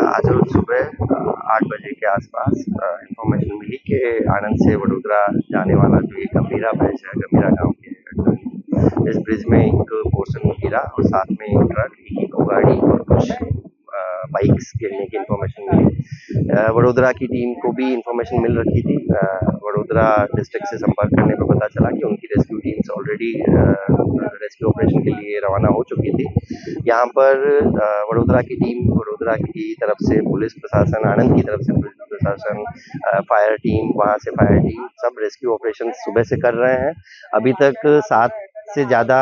आज रोज सुबह 8 बजे के आसपास इंफॉर्मेशन मिली कि आनंद से वडोदरा जाने वाला जो ये गंभीरा ब्रिज है, गंभीरा गांव के इस ब्रिज में एक पोर्शन गिरा और साथ में एक ट्रक, एक इको गाड़ी और कुछ बाइक्स गिरने की इंफॉर्मेशन मिली। वडोदरा की टीम को भी इंफॉर्मेशन मिल रखी थी। वडोदरा डिस्ट्रिक्ट से संपर्क करने पर पता चला कि उनकी rescue teams already rescue operation के लिए रवाना हो चुकी थी। यहाँ पर वडोदरा की टीम, वडोदरा की तरफ से पुलिस प्रशासन, आनंद की तरफ से पुलिस प्रशासन, फायर टीम, वहाँ से फायर टीम, सब रेस्क्यू ऑपरेशन सुबह से कर रहे हैं। अभी तक 7 से ज़्यादा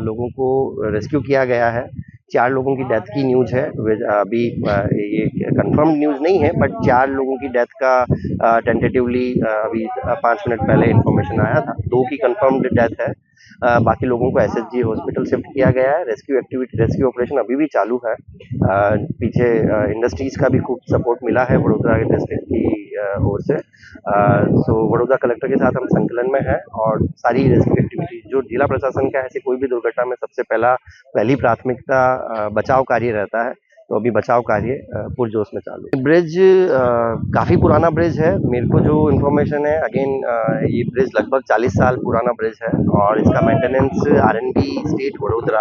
लोगों को रेस्क्यू किया गया है। 4 लोगों की डेथ की न्यूज़ है। अभी ये कंफर्म न्यूज़ नहीं है, बट 4 लोगों की डेथ का टेंटेटिवली अभी 5 मिनट पहले इंफॉर्मेशन आया था। 2 की कंफर्म्ड डेथ है। बाकी लोगों को एसएसजी हॉस्पिटल शिफ्ट किया गया है। रेस्क्यू ऑपरेशन अभी भी चालू है। पीछे इंडस्ट्रीज का भी खूब सपोर्ट मिला है वडोदरा डिस्ट्रिक्ट की ओर से। सो वडोदरा कलेक्टर के साथ हम संकलन में हैं और सारी रेस्क्यू एक्टिविटी जो जिला प्रशासन का ऐसे कोई भी दुर्घटना में सबसे पहली प्राथमिकता बचाव कार्य रहता है। तो अभी बचाव कार्य पुरजोश में चालू है। ब्रिज काफ़ी पुराना ब्रिज है। मेरे को जो इन्फॉर्मेशन है, अगेन ये ब्रिज लगभग 40 साल पुराना ब्रिज है और इसका maintenance RNB state Vadodara,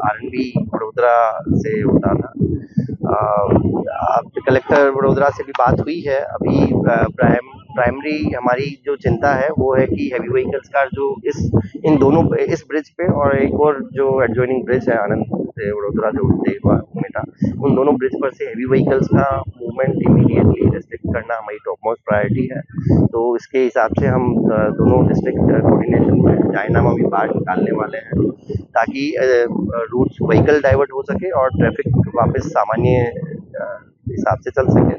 RNB Vadodara से होता था। अब कलेक्टर वडोदरा से भी बात हुई है। अभी प्राइमरी हमारी जो चिंता है वो है कि हैवी व्हीकल्स का जो इस ब्रिज पे और एक और जो एडजॉइनिंग ब्रिज है आनंद से वडोदरा जो उमेटा, उन दोनों ब्रिज पर से हैवी व्हीकल्स का मूवमेंट इमीडिएटली रिस्ट्रिक्ट करना हमारी टॉप मोस्ट प्रायोरिटी है। तो इसके हिसाब से हम दोनों डिस्ट्रिक्ट कोऑर्डिनेशन में जायनामा भी बाहर निकालने वाले हैं ताकि रूट्स व्हीकल डाइवर्ट हो सके और ट्रैफिक वापस सामान्य हिसाब से चल सके।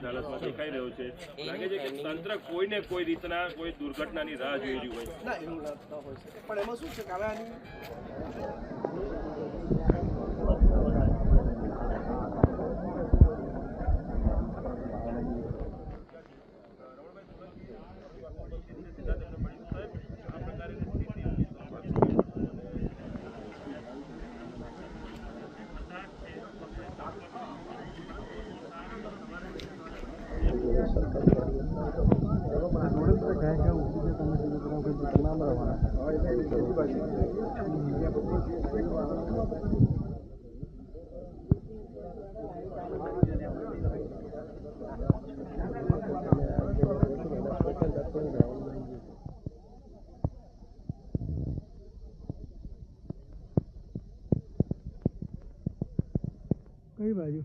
હાલતમાં દેખાઈ રહ્યો છે લાગે છે કે તંત્ર કોઈને કોઈ રીતના કોઈ દુર્ઘટનાની રાહ જોઈ રહ્યું હોય ના એવું લાગતા હોય છે પણ એમાં શું છે કે હવે આની કઈ બાજુ એ બાજુ